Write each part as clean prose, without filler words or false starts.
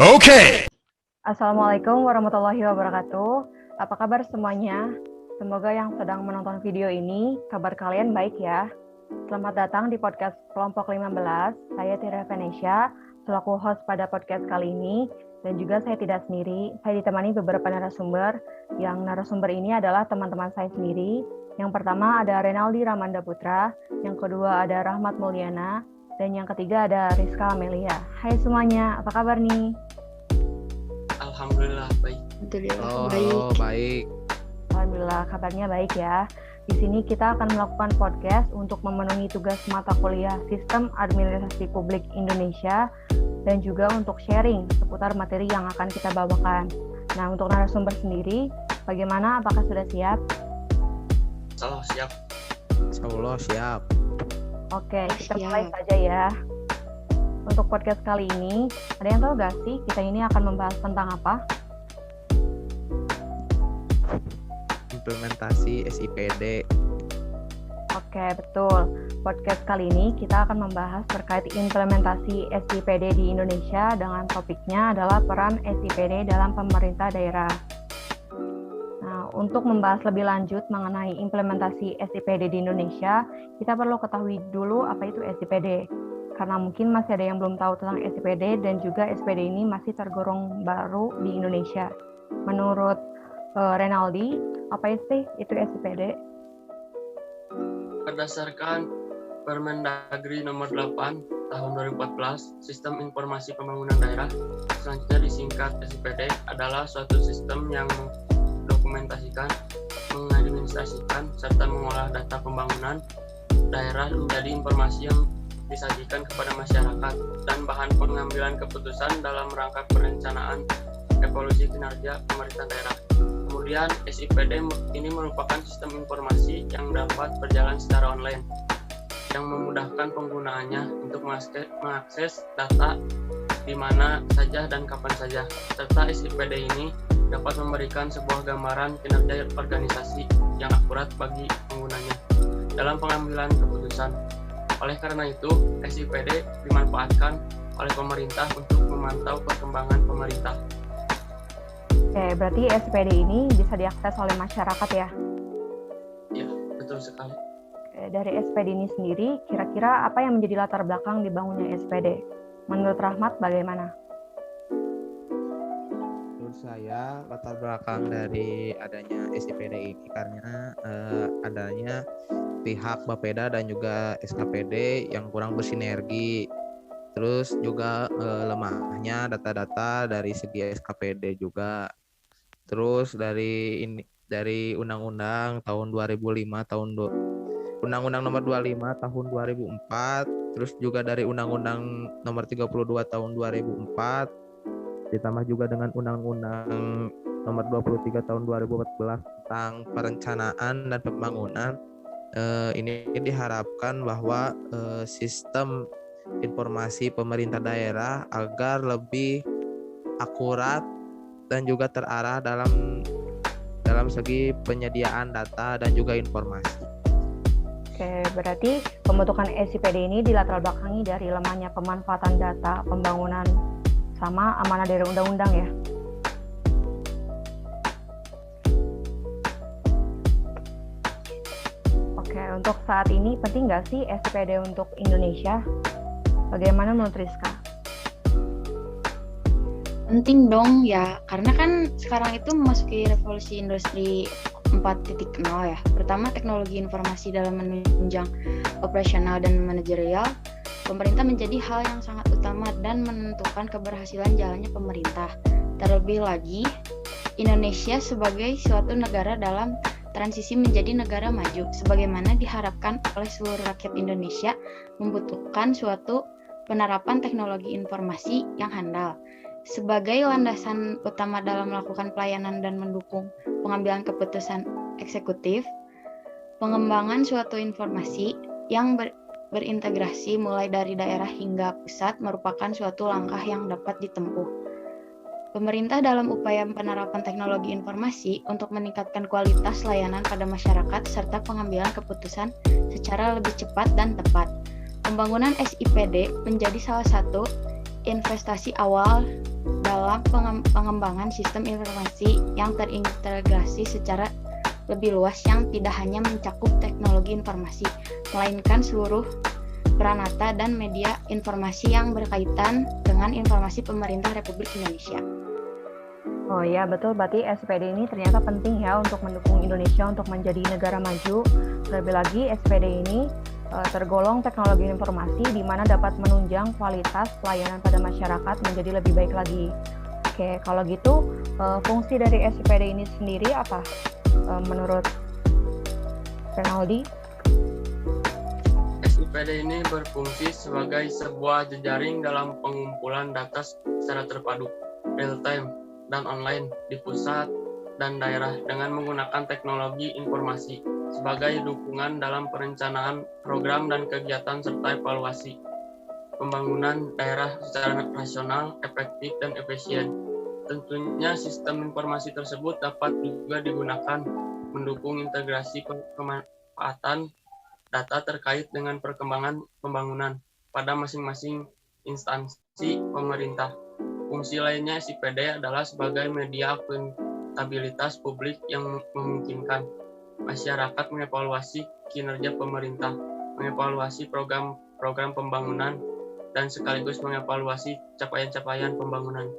Okay. Assalamualaikum warahmatullahi wabarakatuh. Apa kabar semuanya? Semoga yang sedang menonton video ini, kabar kalian baik ya. Selamat datang di podcast kelompok 15. Saya Tira Venesia, selaku host pada podcast kali ini. Dan juga saya tidak sendiri, saya ditemani beberapa narasumber. Yang narasumber ini adalah teman-teman saya sendiri. Yang pertama ada Renaldi Ramanda Putra, yang kedua ada Rahmat Mulyana, dan yang ketiga ada Rizka Amelia. Hai semuanya, apa kabar nih? Alhamdulillah baik. Baik. Alhamdulillah kabarnya baik ya. Di sini kita akan melakukan podcast untuk memenuhi tugas mata kuliah Sistem Administrasi Publik Indonesia dan juga untuk sharing seputar materi yang akan kita bawakan. Nah, untuk narasumber sendiri, bagaimana? Apakah sudah siap? Salah siap. Insyaallah siap. Oke, kita mulai saja ya. Untuk podcast kali ini, ada yang tahu gak sih kita ini akan membahas tentang apa? Implementasi SIPD. Oke, betul. Podcast kali ini kita akan membahas terkait implementasi SIPD di Indonesia dengan topiknya adalah peran SIPD dalam pemerintah daerah. Nah, untuk membahas lebih lanjut mengenai implementasi SIPD di Indonesia, kita perlu ketahui dulu apa itu SIPD. Karena mungkin masih ada yang belum tahu tentang SIPD dan juga SIPD ini masih tergolong baru di Indonesia. Menurut Renaldi, apa sih itu SIPD? Berdasarkan Permendagri nomor 8 tahun 2014, Sistem Informasi Pembangunan Daerah, selanjutnya disingkat SIPD, adalah suatu sistem yang mendokumentasikan, mengadministrasikan, serta mengolah data pembangunan daerah menjadi informasi yang disajikan kepada masyarakat dan bahan pengambilan keputusan dalam rangka perencanaan evolusi kinerja pemerintah daerah. Kemudian SIPD ini merupakan sistem informasi yang dapat berjalan secara online yang memudahkan penggunaannya untuk mengakses data di mana saja dan kapan saja. Serta SIPD ini dapat memberikan sebuah gambaran kinerja organisasi yang akurat bagi penggunanya dalam pengambilan keputusan. Oleh karena itu, SIPD dimanfaatkan oleh pemerintah untuk memantau perkembangan pemerintah. Oke, berarti SIPD ini bisa diakses oleh masyarakat ya? Ya, betul sekali. Oke, dari SIPD ini sendiri, kira-kira apa yang menjadi latar belakang dibangunnya SIPD? Menurut Rahmat, bagaimana? Menurut saya latar belakang dari adanya SIPD ini karena adanya pihak Bapeda dan juga SKPD yang kurang bersinergi. Terus juga lemahnya data-data dari segi SKPD juga. Terus dari Undang-Undang tahun 2005 Undang-Undang nomor 25 tahun 2004, terus juga dari Undang-Undang nomor 32 tahun 2004, ditambah juga dengan Undang-Undang nomor 23 tahun 2014 tentang perencanaan dan pembangunan. Ini diharapkan bahwa sistem informasi pemerintah daerah agar lebih akurat dan juga terarah dalam segi penyediaan data dan juga informasi. Oke, berarti pembentukan SIPD ini dilatar belakangi dari lemahnya pemanfaatan data pembangunan sama amanah dari undang-undang ya? Oke, untuk saat ini penting nggak sih SIPD untuk Indonesia? Bagaimana menurut Rizka? Penting dong ya, karena kan sekarang itu memasuki revolusi industri 4.0 ya. Pertama, teknologi informasi dalam menunjang operasional dan manajerial, pemerintah menjadi hal yang sangat utama dan menentukan keberhasilan jalannya pemerintah. Terlebih lagi, Indonesia sebagai suatu negara dalam transisi menjadi negara maju, sebagaimana diharapkan oleh seluruh rakyat Indonesia, membutuhkan suatu penerapan teknologi informasi yang handal sebagai landasan utama dalam melakukan pelayanan dan mendukung pengambilan keputusan eksekutif. Pengembangan suatu informasi yang berintegrasi mulai dari daerah hingga pusat merupakan suatu langkah yang dapat ditempuh pemerintah dalam upaya penerapan teknologi informasi untuk meningkatkan kualitas layanan pada masyarakat serta pengambilan keputusan secara lebih cepat dan tepat. Pembangunan SIPD menjadi salah satu investasi awal dalam dalam pengembangan sistem informasi yang terintegrasi secara lebih luas yang tidak hanya mencakup teknologi informasi, melainkan seluruh peranata dan media informasi yang berkaitan dengan informasi pemerintah Republik Indonesia. Oh ya, betul. Berarti SPD ini ternyata penting ya untuk mendukung Indonesia untuk menjadi negara maju. Terlebih lagi, SPD ini tergolong teknologi informasi di mana dapat menunjang kualitas pelayanan pada masyarakat menjadi lebih baik lagi. Oke, kalau gitu fungsi dari SPD ini sendiri apa menurut Renaldi? SIPD ini berfungsi sebagai sebuah jejaring dalam pengumpulan data secara terpadu, real time, dan online di pusat dan daerah dengan menggunakan teknologi informasi sebagai dukungan dalam perencanaan program dan kegiatan serta evaluasi pembangunan daerah secara rasional, efektif, dan efisien. Tentunya sistem informasi tersebut dapat juga digunakan mendukung integrasi pemanfaatan data terkait dengan perkembangan pembangunan pada masing-masing instansi pemerintah. Fungsi lainnya SIPD adalah sebagai media akuntabilitas publik yang memungkinkan masyarakat mengevaluasi kinerja pemerintah, mengevaluasi program pembangunan, dan sekaligus mengevaluasi capaian-capaian pembangunan.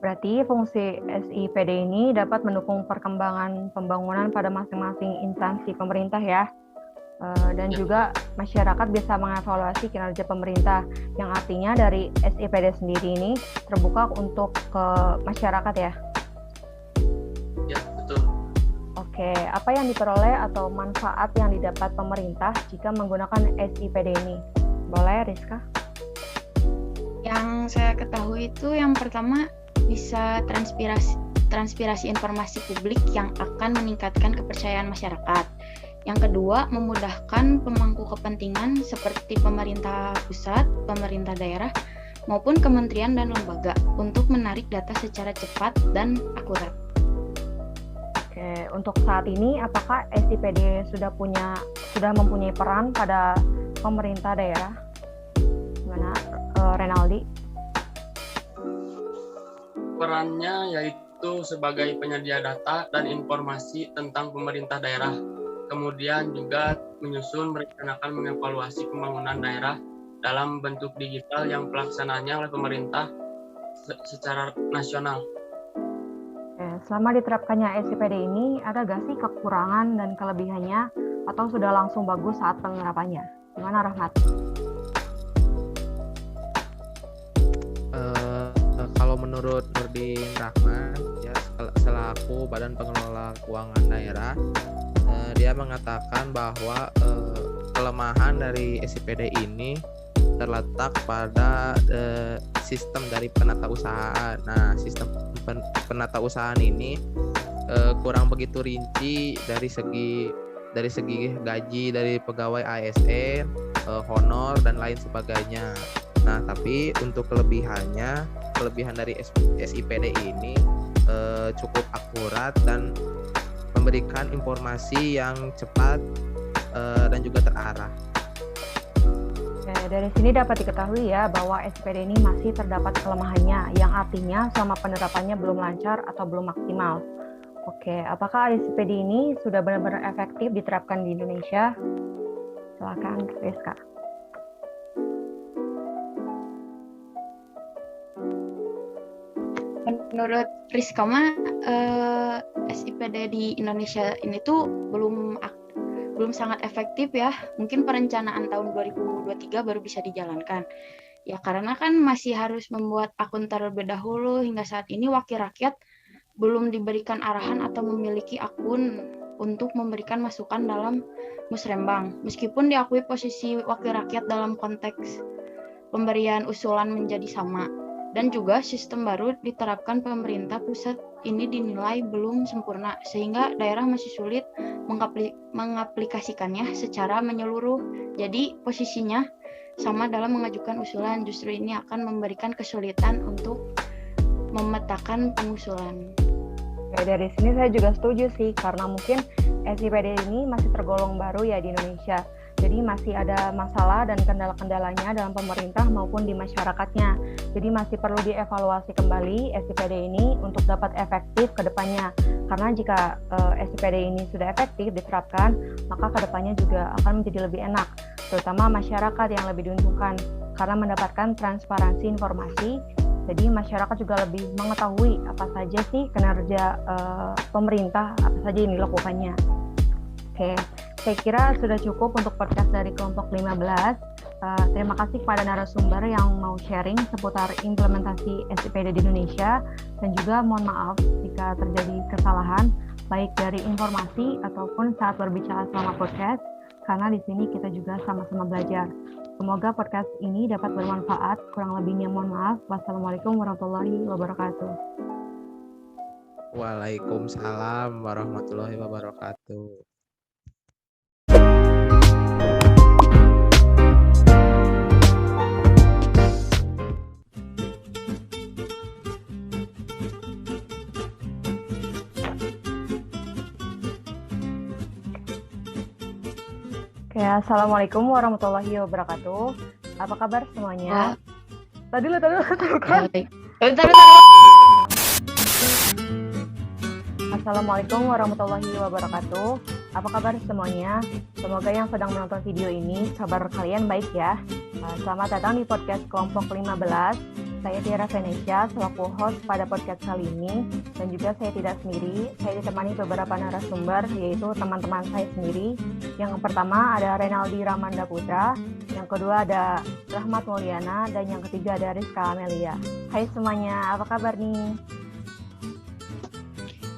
Berarti fungsi SIPD ini dapat mendukung perkembangan pembangunan pada masing-masing instansi pemerintah ya. Dan juga masyarakat bisa mengevaluasi kinerja pemerintah, yang artinya dari SIPD sendiri ini terbuka untuk ke masyarakat ya. Ya, betul. Oke, apa yang diperoleh atau manfaat yang didapat pemerintah jika menggunakan SIPD ini? Boleh, Rizka? Yang saya ketahui itu yang pertama bisa transpirasi informasi publik yang akan meningkatkan kepercayaan masyarakat. Yang kedua, memudahkan pemangku kepentingan seperti pemerintah pusat, pemerintah daerah, maupun kementerian dan lembaga untuk menarik data secara cepat dan akurat. Oke, untuk saat ini apakah SIPD sudah mempunyai peran pada pemerintah daerah? Gimana, Renaldi? Perannya yaitu sebagai penyedia data dan informasi tentang pemerintah daerah, kemudian juga menyusun, merencanakan, mengevaluasi pembangunan daerah dalam bentuk digital yang pelaksananya oleh pemerintah secara nasional. Selama diterapkannya SIPD ini, ada gak sih kekurangan dan kelebihannya atau sudah langsung bagus saat penerapannya? Gimana, Rahmat? Kalau menurut Nurdin Rahman, ya selaku Badan Pengelola Keuangan Daerah, dia mengatakan bahwa kelemahan dari SIPD ini terletak pada sistem dari penatausahaan. Nah, sistem penatausahaan ini kurang begitu rinci dari segi gaji dari pegawai ASN, honor dan lain sebagainya. Nah, tapi untuk kelebihan dari SIPD ini cukup akurat dan memberikan informasi yang cepat dan juga terarah. Dari sini dapat diketahui ya bahwa SIPD ini masih terdapat kelemahannya, yang artinya selama penerapannya belum lancar atau belum maksimal. Oke, apakah SIPD ini sudah benar-benar efektif diterapkan di Indonesia? Silakan, Rizka. Menurut Rizka SIPD di Indonesia ini tuh belum sangat efektif ya. Mungkin perencanaan tahun 2023 baru bisa dijalankan. Ya karena kan masih harus membuat akun terlebih dahulu. Hingga saat ini wakil rakyat belum diberikan arahan atau memiliki akun untuk memberikan masukan dalam musrembang. Meskipun diakui posisi wakil rakyat dalam konteks pemberian usulan menjadi sama. Dan juga sistem baru diterapkan pemerintah pusat ini dinilai belum sempurna, sehingga daerah masih sulit mengaplikasikannya secara menyeluruh. Jadi posisinya sama dalam mengajukan usulan, justru ini akan memberikan kesulitan untuk memetakan pengusulan. Dari sini saya juga setuju sih, karena mungkin SIPD ini masih tergolong baru ya di Indonesia. Jadi masih ada masalah dan kendala-kendalanya dalam pemerintah maupun di masyarakatnya. Jadi masih perlu dievaluasi kembali SIPD ini untuk dapat efektif ke depannya. Karena jika SIPD ini sudah efektif diterapkan, maka ke depannya juga akan menjadi lebih enak, terutama masyarakat yang lebih diuntungkan karena mendapatkan transparansi informasi. Jadi masyarakat juga lebih mengetahui apa saja sih kinerja pemerintah, apa saja yang dilakukannya. Oke, saya kira sudah cukup untuk podcast dari kelompok 15. Terima kasih kepada narasumber yang mau sharing seputar implementasi SIPD di Indonesia, dan juga mohon maaf jika terjadi kesalahan baik dari informasi ataupun saat berbicara selama podcast, karena di sini kita juga sama-sama belajar. Semoga podcast ini dapat bermanfaat. Kurang lebihnya mohon maaf. Wassalamualaikum warahmatullahi wabarakatuh. Waalaikumsalam warahmatullahi wabarakatuh. Oke, assalamualaikum warahmatullahi wabarakatuh. Apa kabar semuanya? Tadi lu kan? Bentar. Assalamualaikum warahmatullahi wabarakatuh. Apa kabar semuanya? Semoga yang sedang menonton video ini kabar kalian baik ya. Selamat datang di podcast kelompok 15. Saya Tiara Venesia selaku host pada podcast kali ini, dan juga saya tidak sendiri. Saya ditemani beberapa narasumber, yaitu teman-teman saya sendiri. Yang pertama ada Renaldi Ramanda Putra, yang kedua ada Rahmat Mulyana, dan yang ketiga ada Rizka Amelia. Hai semuanya, apa kabar nih?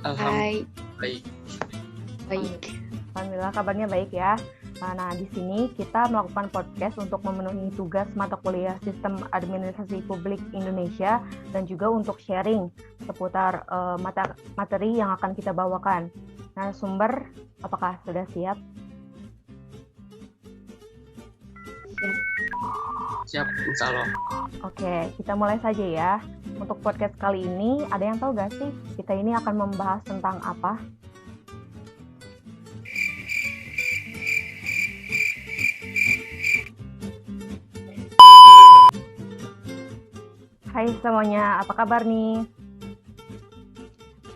Hai. Baik. Baik. Alhamdulillah kabarnya baik ya. Nah, di sini kita melakukan podcast untuk memenuhi tugas mata kuliah Sistem Administrasi Publik Indonesia, dan juga untuk sharing seputar materi yang akan kita bawakan. Narasumber, apakah sudah siap? Siap, insya Allah. Oke, kita mulai saja ya. Untuk podcast kali ini, ada yang tahu gak sih kita ini akan membahas tentang apa? Hai semuanya, apa kabar nih?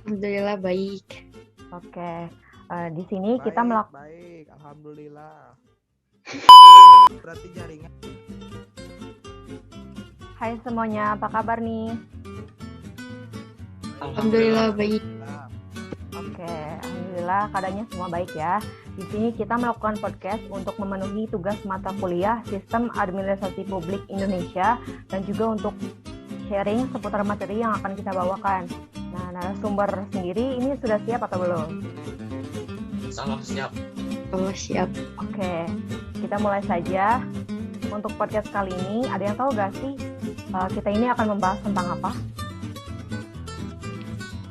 Alhamdulillah baik. Oke, di sini kita melakukan... Baik, alhamdulillah. Berarti jaringan. Hai semuanya, apa kabar nih? Alhamdulillah baik. Oke, alhamdulillah keadaannya semua baik ya. Di sini kita melakukan podcast untuk memenuhi tugas mata kuliah Sistem Administrasi Publik Indonesia, dan juga untuk sharing seputar materi yang akan kita bawakan. Nah, narasumber sendiri ini sudah siap atau belum? Insya Allah siap. Oh, siap. Oke, kita mulai saja. Untuk podcast kali ini, ada yang tahu gak sih kita ini akan membahas tentang apa?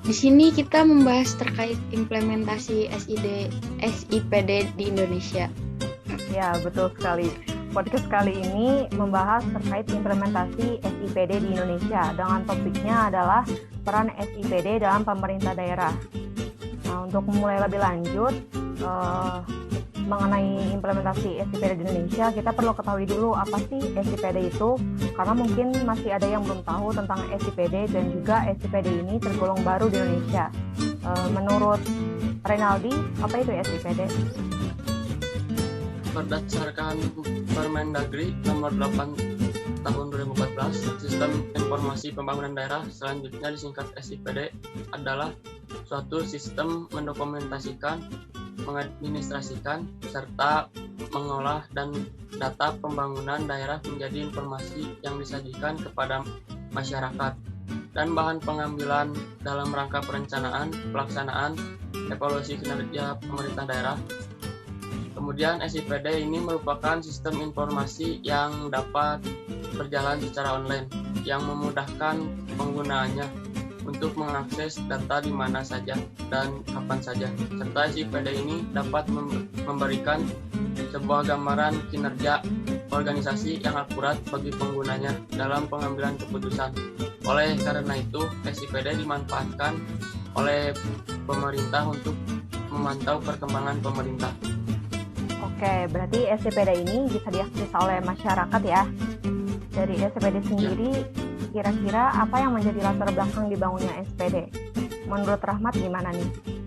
Di sini kita membahas terkait implementasi SIPD di Indonesia. Ya, betul sekali. Podcast kali ini membahas terkait implementasi SIPD di Indonesia, dengan topiknya adalah peran SIPD dalam pemerintah daerah. Nah, untuk memulai lebih lanjut mengenai implementasi SIPD di Indonesia, kita perlu ketahui dulu apa sih SIPD itu, karena mungkin masih ada yang belum tahu tentang SIPD, dan juga SIPD ini tergolong baru di Indonesia. Menurut Renaldi, apa itu SIPD? Berdasarkan Permendagri nomor 8 tahun 2014, Sistem Informasi Pembangunan Daerah, selanjutnya disingkat SIPD, adalah suatu sistem mendokumentasikan, mengadministrasikan, serta mengolah dan data pembangunan daerah menjadi informasi yang disajikan kepada masyarakat dan bahan pengambilan dalam rangka perencanaan, pelaksanaan, evaluasi kinerja pemerintah daerah. Kemudian SIPD ini merupakan sistem informasi yang dapat berjalan secara online, yang memudahkan penggunaannya untuk mengakses data di mana saja dan kapan saja. Serta SIPD ini dapat memberikan sebuah gambaran kinerja organisasi yang akurat bagi penggunanya dalam pengambilan keputusan. Oleh karena itu, SIPD dimanfaatkan oleh pemerintah untuk memantau perkembangan pemerintah. Oke, berarti SCPD ini bisa diakses oleh masyarakat ya. Dari SCPD sendiri, kira-kira apa yang menjadi latar belakang dibangunnya SCPD? Menurut Rahmat gimana nih?